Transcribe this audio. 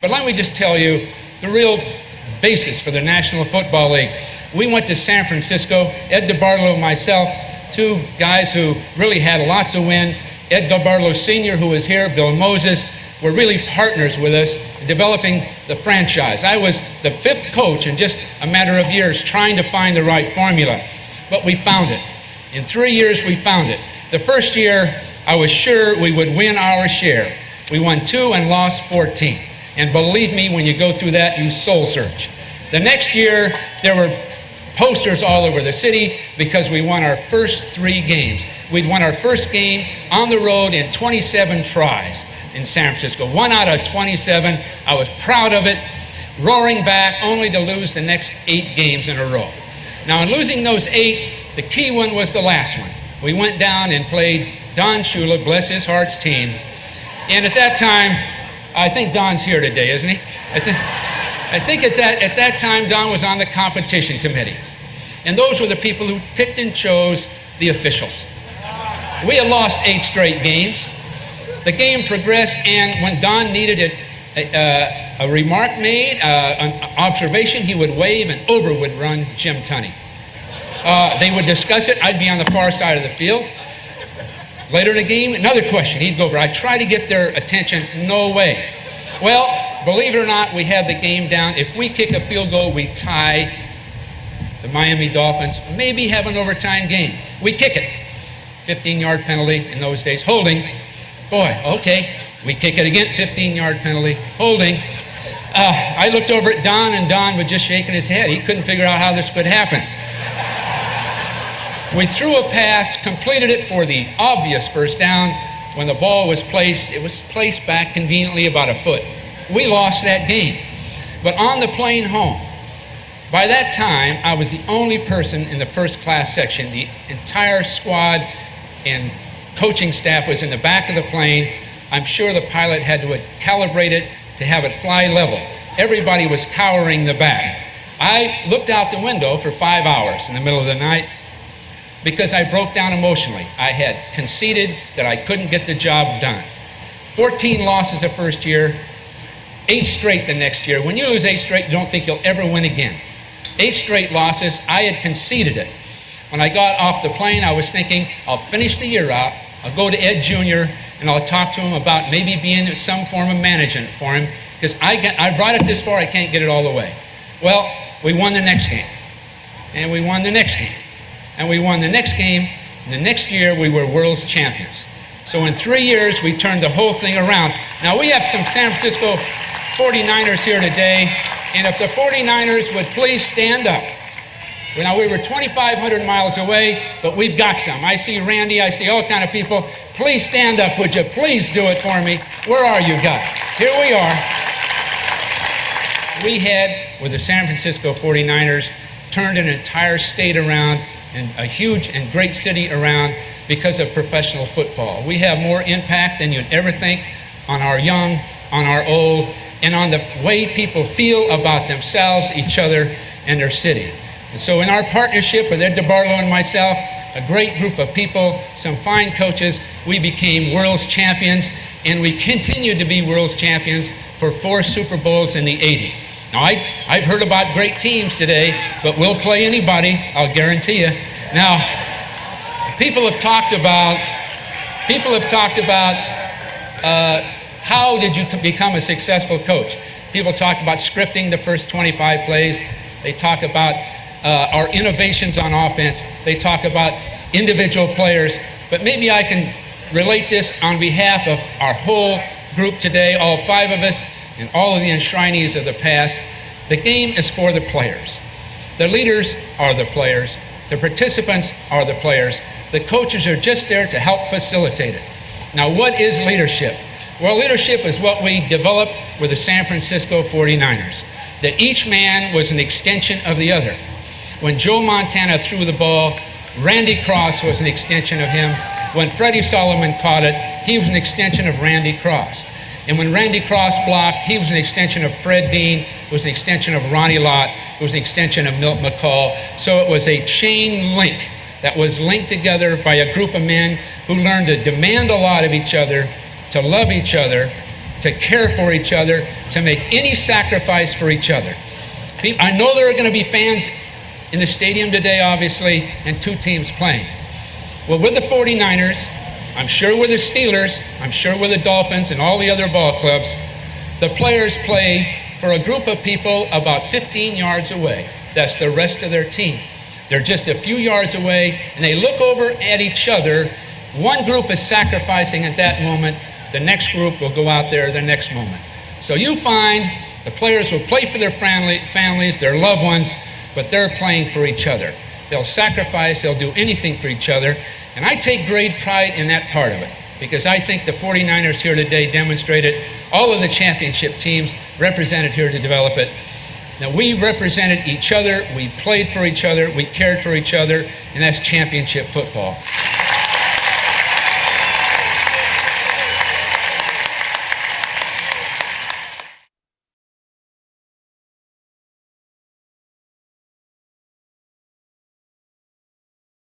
But let me just tell you the real basis for the National Football League. We went to San Francisco, Ed DeBartolo and myself, two guys who really had a lot to win. Ed DeBartolo Sr., who was here, Bill Moses, were really partners with us in developing the franchise. I was the fifth coach in just a matter of years trying to find the right formula, but we found it. In 3 years, we found it. The first year, I was sure we would win our share. We won 2 and lost 14. And believe me, when you go through that, you soul search. The next year, there were posters all over the city because we won our first 3 games. We'd won our first game on the road in 27 tries in San Francisco. 1 out of 27. I was proud of it, roaring back only to lose the next 8 games in a row. Now, in losing those 8, the key one was the last one. We went down and played Don Shula, bless his heart's team. And at that time, I think Don's here today, isn't he? I think at that time, Don was on the competition committee. And those were the people who picked and chose the officials. We had lost 8 straight games. The game progressed, and when Don needed a remark made, an observation, he would wave, and over would run Jim Tunney. They would discuss it. I'd be on the far side of the field. Later in the game, another question. He'd go over. I'd try to get their attention. No way. Well, believe it or not, we have the game down. If we kick a field goal, we tie the Miami Dolphins, maybe have an overtime game. We kick it. 15-yard penalty in those days. Holding. Boy, okay. We kick it again. 15-yard penalty. Holding. I looked over at Don, and Don was just shaking his head. He couldn't figure out how this could happen. We threw a pass, completed it for the obvious first down. When the ball was placed, it was placed back conveniently about a foot. We lost that game. But on the plane home, by that time, I was the only person in the first class section. The entire squad and coaching staff was in the back of the plane. I'm sure the pilot had to calibrate it to have it fly level. Everybody was cowering the back. I looked out the window for 5 hours in the middle of the night because I broke down emotionally. I had conceded that I couldn't get the job done. 14 losses the first year, 8 straight the next year. When you lose 8 straight, you don't think you'll ever win again. 8 straight losses, I had conceded it. When I got off the plane, I was thinking, I'll finish the year out, I'll go to Ed Jr., and I'll talk to him about maybe being some form of management for him, because I brought it this far, I can't get it all the way. Well, we won the next game, and we won the next game, and we won the next game, and the next year we were world's champions. So in 3 years, we turned the whole thing around. Now, we have some San Francisco 49ers here today, and if the 49ers would please stand up. Now, we were 2,500 miles away, but we've got some. I see Randy, I see all kind of people. Please stand up, would you? Please do it for me. Where are you guys? Here we are. We had, with the San Francisco 49ers, turned an entire state around and a huge and great city around because of professional football. We have more impact than you'd ever think on our young, on our old, and on the way people feel about themselves, each other, and their city. And so in our partnership with Ed DeBartolo and myself, a great group of people, some fine coaches, we became world's champions, and we continued to be world's champions for 4 Super Bowls in the 80s. Now, I've heard about great teams today, but we'll play anybody, I'll guarantee you. Now, people have talked about how did you become a successful coach? People talk about scripting the first 25 plays. They talk about our innovations on offense. They talk about individual players. But maybe I can relate this on behalf of our whole group today, all 5 of us, and all of the enshrinees of the past. The game is for the players. The leaders are the players. The participants are the players. The coaches are just there to help facilitate it. Now, what is leadership? Well, leadership is what we developed with the San Francisco 49ers, that each man was an extension of the other. When Joe Montana threw the ball, Randy Cross was an extension of him. When Freddie Solomon caught it, he was an extension of Randy Cross. And when Randy Cross blocked, he was an extension of Fred Dean, was an extension of Ronnie Lott, was an extension of Milt McCall. So it was a chain link that was linked together by a group of men who learned to demand a lot of each other, to love each other, to care for each other, to make any sacrifice for each other. I know there are going to be fans in the stadium today, obviously, and two teams playing. Well, with the 49ers, I'm sure with the Steelers, I'm sure with the Dolphins and all the other ball clubs, the players play for a group of people about 15 yards away. That's the rest of their team. They're just a few yards away, and they look over at each other. One group is sacrificing at that moment. The next group will go out there the next moment. So you find the players will play for their families, their loved ones, but they're playing for each other. They'll sacrifice, they'll do anything for each other. And I take great pride in that part of it, because I think the 49ers here today demonstrated, all of the championship teams represented here to develop it. Now, we represented each other, we played for each other, we cared for each other, and that's championship football.